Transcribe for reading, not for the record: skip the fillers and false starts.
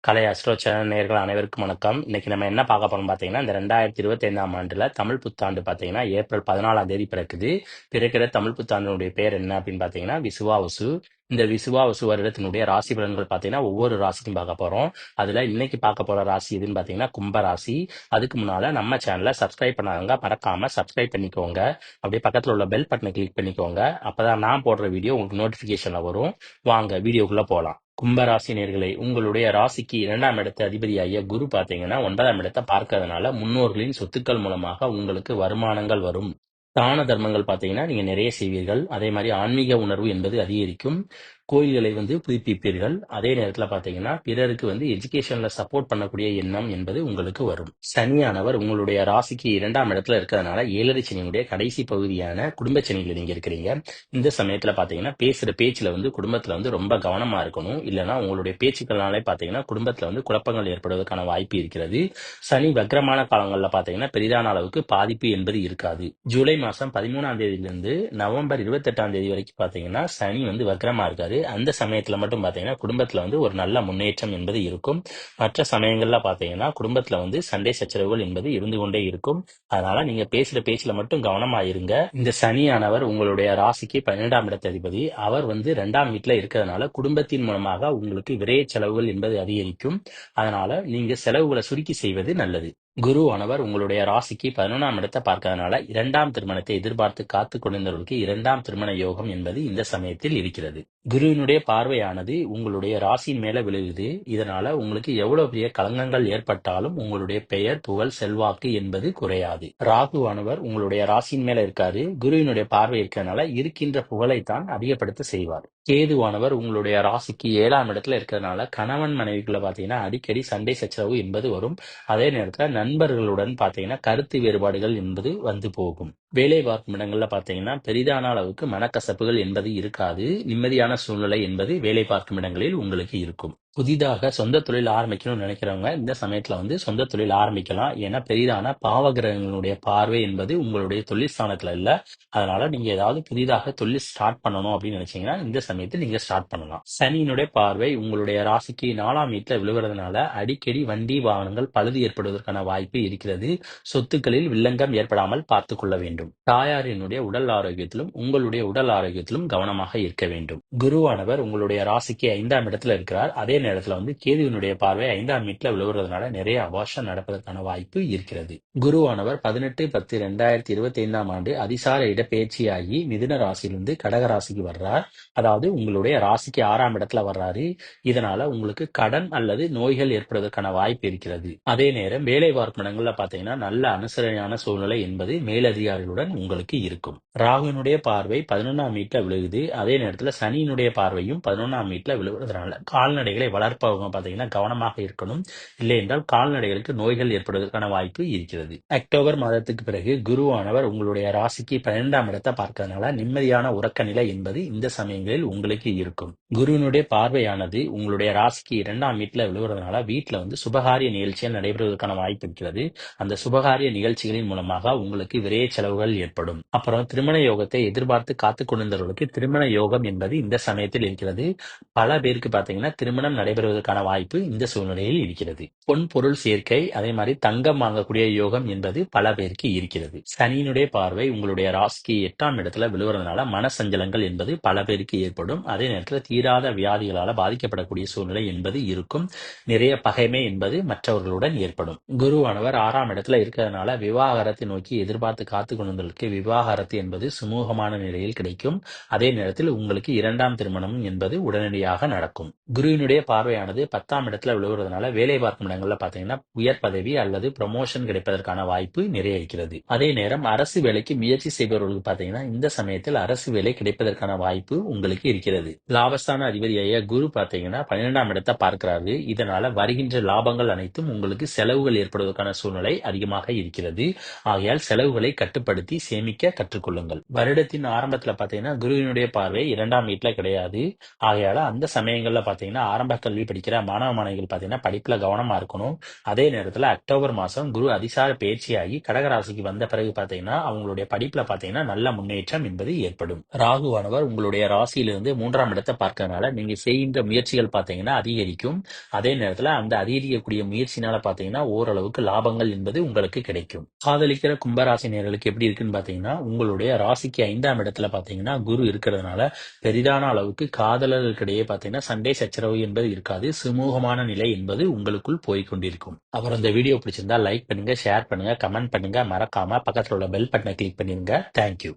கலை astro channel நேயர்கள் அனைவருக்கும் வணக்கம். இன்னைக்கு நம்ம என்ன பார்க்க போறோம்னு பார்த்தீங்கன்னா, இந்த 2025ஆம் ஆண்டுல தமிழ் புத்தாண்டு பார்த்தீங்கன்னா, ஏப்ரல் 14ஆம் தேதி பிறக்குது. பிறக்கிற தமிழ் புத்தாண்டினுடைய பேர் என்ன அப்படின்னு பார்த்தீங்கன்னா, விசுவாவசு. இந்த விசுவாவசு வருடத்தினுடைய ராசி பலன்கள் பார்த்தீங்கன்னா, ஒவ்வொரு ராசிக்கும் பார்க்க போறோம். அதுல இன்னைக்கு பார்க்க போற ராசி எதுன்னு பார்த்தீங்கன்னா, கும்ப ராசி. அதுக்கு முன்னால நம்ம சேனலை சப்ஸ்கிரைப் பண்ணாதவங்க மறக்காம சப்ஸ்கிரைப் பண்ணிக்கோங்க. அப்படியே பக்கத்துல உள்ள பெல் பட்டனை கிளிக் பண்ணிக்கோங்க. அப்பதான் நான் போடுற வீடியோ உங்களுக்கு நோட்டிபிகேஷன்ல வரும். வாங்க வீடியோக்குள்ள போலாம். கும்பராசி நேர்களே, உங்களுடைய ராசிக்கு 2ஆம் இடத்து அதிபதியாகிய குரு பாத்தீங்கன்னா 9ஆம் இடத்தை பார்க்கறதுனால முன்னோர்களின் சொத்துக்கள் மூலமாக உங்களுக்கு வருமானங்கள் வரும். தான தர்மங்கள் பாத்தீங்கன்னா நீங்க நிறைய செய்வீர்கள். அதே மாதிரி ஆன்மீக உணர்வு என்பது அதிகரிக்கும். கோயில்களை புதுப்பிப்பீர்கள். அதே நேரத்துல பாத்தீங்கன்னா பிறருக்கு எஜுகேஷன்ல சப்போர்ட் பண்ணக்கூடிய எண்ணம் என்பது உங்களுக்கு வரும். சனியானவர் உங்களுடைய ராசிக்கு 2ஆம் இடத்துல இருக்கிறதுனால 7ரை சனியுடைய கடைசி பகுதியான குடும்ப சனியில நீங்க இருக்கிறீங்க. இந்த சமயத்துல பாத்தீங்கன்னா பேசுற பேச்சுல குடும்பத்துல ரொம்ப கவனமா இருக்கணும். இல்லைன்னா உங்களுடைய பேச்சுக்கள்னாலே பாத்தீங்கன்னா குடும்பத்துல குழப்பங்கள் ஏற்படுவதற்கான வாய்ப்பு இருக்கிறது. சனி வக்ரமான காலங்கள்ல பாத்தீங்கன்னா பெரிதான அளவுக்கு பாதிப்பு என்பது இருக்காது. ஜூலை மாசம் 13ஆம் தேதியிலிருந்து நவம்பர் 28ஆம் தேதி வரைக்கும் பாத்தீங்கன்னா சனி வக்ரமா இருக்காரு. அந்த சமயத்துல மட்டும் பாத்தீங்கன்னா குடும்பத்துல ஒரு நல்ல முன்னேற்றம் என்பது இருக்கும். மற்ற சமயங்கள்ல பாத்தீங்கன்னா குடும்பத்துல சண்டை சச்சரவுகள் என்பது இருந்து கொண்டே இருக்கும். அதனால நீங்க பேசுற பேச்சுல மட்டும் கவனமா இருங்க. இந்த சனியானவர் உங்களுடைய ராசிக்கு 12ஆம் இடத்து அதிபதி. அவர் 2ஆம் வீட்டுல இருக்கிறதுனால குடும்பத்தின் மூலமாக உங்களுக்கு விரைய செலவுகள் என்பது அதிகரிக்கும். அதனால நீங்க செலவுகளை சுருக்கி செய்வது நல்லது. குருவானவர் உங்களுடைய ராசிக்கு 11ஆம் இடத்தை பார்க்கறதுனால 2ஆம் திருமணத்தை எதிர்பார்த்து காத்து கொண்டிருந்தவர்களுக்கு 2ஆம் திருமண யோகம் என்பது இந்த சமயத்தில் இருக்கிறது. குருவினுடைய பார்வையானது உங்களுடைய ராசியின் மேல விழுகுது. இதனால உங்களுக்கு எவ்வளவு பெரிய களங்கங்கள் ஏற்பட்டாலும் உங்களுடைய பெயர் புகழ் செல்வாக்கு என்பது குறையாது. ராகுவானவர் உங்களுடைய ராசியின் மேல இருக்காரு. குருவினுடைய பார்வை இருக்கிறதுனால இருக்கின்ற புகழைத்தான் அதிகப்படுத்த செய்வார். கேதுவானவர் உங்களுடைய ராசிக்கு 7ஆம் இடத்துல இருக்கிறதுனால கணவன் மனைவிக்குள்ள பாத்தீங்கன்னா அடிக்கடி சண்டை சச்சரவு என்பது வரும். அதே நேரத்துல நண்பர்களுடன் பாத்தீங்கன்னா கருத்து வேறுபாடுகள் என்பது போகும். வேலை பார்க்கும் இடங்கள்ல பாத்தீங்கன்னா பெரிதான அளவுக்கு மனக்கசப்புகள் என்பது இருக்காது. நிம்மதியான சூழ்நிலை என்பது வேலை பார்க்கும் இடங்களில் உங்களுக்கு இருக்கும். புதிதாக சொந்த தொழில் ஆரம்பிக்கணும்னு நினைக்கிறவங்க இந்த சமயத்துல சொந்த தொழில் ஆரம்பிக்கலாம். ஏன்னா பெரிதான பாவகிரகங்களுடைய பார்வை என்பது உங்களுடைய தொழில் ஸ்தானத்துல இல்ல. அதனால நீங்க ஏதாவது புதிதாக தொழில் ஸ்டார்ட் பண்ணணும் அப்படின்னு நினைச்சீங்கன்னா இந்த சமயத்தில் நீங்க ஸ்டார்ட் பண்ணலாம். சனியினுடைய பார்வை உங்களுடைய ராசிக்கு 4ஆம் வீட்டுல விழுவதனால அடிக்கடி வண்டி வாகனங்கள் பழுது ஏற்படுவதற்கான வாய்ப்பு இருக்கிறது. சொத்துக்களில் வில்லங்கம் ஏற்படாமல் பார்த்துக் கொள்ள வேண்டும். தாயாரினுடைய உடல் ஆரோக்கியத்திலும் உங்களுடைய உடல் ஆரோக்கியத்திலும் கவனமாக இருக்க வேண்டும். குருவானவர் உங்களுடைய ராசிக்கு 5ஆம் இடத்துல இருக்கிறார். அதே நேரத்துல கேதுவினுடைய பார்வை 5ஆம் வீட்டுல விழுவுறதுனால நிறைய அபாஷம் நடப்பதற்கான வாய்ப்பு இருக்கிறது. குருவானவர் 18/10/2025ஆம் ஆண்டு அதிசார இடப்பெயர்ச்சியாகி மிதுன ராசியிலிருந்து கடக ராசிக்கு வர்றார். அதாவது உங்களுடைய ராசிக்கு 6ஆம் இடத்துல வர்றாரு. இதனால உங்களுக்கு கடன் அல்லது நோய்கள் ஏற்படுவதற்கான வாய்ப்பு இருக்கிறது. அதே நேரம் வேலை பார்க்கும் இடங்கள்ல பாத்தீங்கன்னா நல்ல அனுசரணையான சூழ்நிலை என்பது மேலதிகாரிகளுடன் உங்களுக்கு இருக்கும். ராகுனுடைய பார்வை 11ஆம் வீட்டுல விழுகுது. அதே நேரத்துல சனியினுடைய பார்வையும் 11ஆம் வீட்டுல விழுவதனால கால்நடைகளை வளர்ப்பவங்க பாத்தீங்கன்னா கவனமாக இருக்கணும். இல்லை என்றால் கால்நடைகளுக்கு நோய்கள் ஏற்படுவதற்கான வாய்ப்பு இருக்கிறது. அக்டோபர் மாதத்துக்கு பிறகு குருவானவர் உங்களுடைய ராசிக்கு 12ஆம் இடத்தை பார்க்கறதுனால நிம்மதியான உறக்க நிலை என்பது இந்த சமயங்களில் உங்களுக்கு இருக்கும். குருவினுடைய பார்வையானது உங்களுடைய ராசிக்கு 2ஆம் வீட்டுல விழுவதனால வீட்டுல சுபகாரிய நிகழ்ச்சிகள் நடைபெறுவதற்கான வாய்ப்பு இருக்கிறது. அந்த சுபகாரிய நிகழ்ச்சிகளின் மூலமாக உங்களுக்கு விரைய செலவுகள் ஏற்படும். அப்புறம் திருமண யோகத்தை எதிர்பார்த்து காத்து கொண்டிருந்தவர்களுக்கு திருமண யோகம் என்பது இந்த சமயத்தில் இருக்கிறது. பல பேருக்கு பாத்தீங்கன்னா திருமணம் நடைபெறுவதற்கான வாய்ப்பு இந்த சூழ்நிலையில் இருக்கிறது. பொன் பொருள் சேர்க்கை அதே மாதிரி தங்கம் வாங்கக்கூடிய யோகம் என்பது பல பேருக்கு இருக்கிறது. சனியினுடைய பார்வை உங்களுடைய ராசிக்கு 8ஆம் இடத்துல விழுவதனால மனசஞ்சலங்கள் என்பது பல பேருக்கு ஏற்படும். அதே நேரத்தில் தீராத வியாதிகளால பாதிக்கப்படக்கூடிய சூழ்நிலை என்பது இருக்கும். நிறைய பகைமை என்பது மற்றவர்களுடன் ஏற்படும். குருவானவர் 6ஆம் இடத்துல இருக்கிறதுனால விவாகரத்தை நோக்கி எதிர்பார்த்து காத்து கொண்டவர்களுக்கு விவாகரத்து என்பது சுமூகமான நிலையில் கிடைக்கும். அதே நேரத்தில் உங்களுக்கு 2ஆம் திருமணம் என்பது உடனடியாக நடக்கும். குருவினுடைய பார்வையானது 10ஆம் இடத்துல விழுவதனால வேலை பார்க்கும் இடங்கள்ல பாத்தீங்கன்னா உயர் பதவி அல்லது ப்ரமோஷன் கிடைப்பதற்கான வாய்ப்பு நிறைய இருக்கிறது. அதே நேரம் அரசு வேலைக்கு முயற்சி செய்பவர்களுக்கு பாத்தீங்கன்னா இந்த சமயத்தில் அரசு வேலை கிடைப்பதற்கான வாய்ப்பு உங்களுக்கு இருக்கிறது. லாபஸ்தான அதிபதியாகிய குரு பாத்தீங்கன்னா 12ஆம் இடத்தை பார்க்கிறாரு. இதனால வருகின்ற லாபங்கள் அனைத்தும் உங்களுக்கு செலவுகள் ஏற்படுவதற்கான சூழ்நிலை அதிகமாக இருக்கிறது. ஆகையால் செலவுகளை கட்டுப்படுத்தி பயன்படுத்தி சேமிக்க கற்றுக்கொள்ளுங்கள். வருடத்தின் ஆரம்பத்துல பாத்தீங்கன்னா குருவினுடைய பார்வை 2ஆம் வீட்டுல கிடையாது. ஆகையால அந்த சமயங்கள்ல பாத்தீங்கன்னா ஆரம்ப கல்வி படிக்கிற மாணவ மாணவிகள் பாத்தீங்கன்னா படிப்புல கவனமா இருக்கணும். அதே நேரத்துல அக்டோபர் மாசம் குரு அதிசார பயிற்சியாகி கடகராசிக்கு வந்த பிறகு பாத்தீங்கன்னா அவங்களுடைய படிப்புல பாத்தீங்கன்னா நல்ல முன்னேற்றம் என்பது ஏற்படும். ராகுவானவர் உங்களுடைய ராசியிலிருந்து 3ஆம் இடத்தை பார்க்கறதுனால நீங்க செய்கின்ற முயற்சிகள் பாத்தீங்கன்னா அதிகரிக்கும். அதே நேரத்துல அந்த அதிகரிக்கக்கூடிய முயற்சினால பாத்தீங்கன்னா ஓரளவுக்கு லாபங்கள் என்பது உங்களுக்கு கிடைக்கும். காதலிக்கிற கும்பராசி நேயர்களுக்கு எப்படி இருக்குன்னு பாத்தீங்கன்னா உங்களுடைய ராசிக்கு 5ஆம் இடத்துல பாத்தீங்கன்னா குரு இருக்கிறதுனால பெரிதான அளவுக்கு காதலர்களுக்கிடையே பாத்தீங்கன்னா சண்டை சச்சரவு என்பது இருக்காது. சுமூகமான நிலை என்பது உங்களுக்குள் போய்கொண்டிருக்கும். அப்புறம் இந்த வீடியோ பிடிச்சிருந்தா லைக் பண்ணுங்க, ஷேர் பண்ணுங்க, கமெண்ட் பண்ணுங்க. மறக்காம பக்கத்துல உள்ள பெல் பட்டனை கிளிக் பண்ணிருங்க. தேங்க்யூ.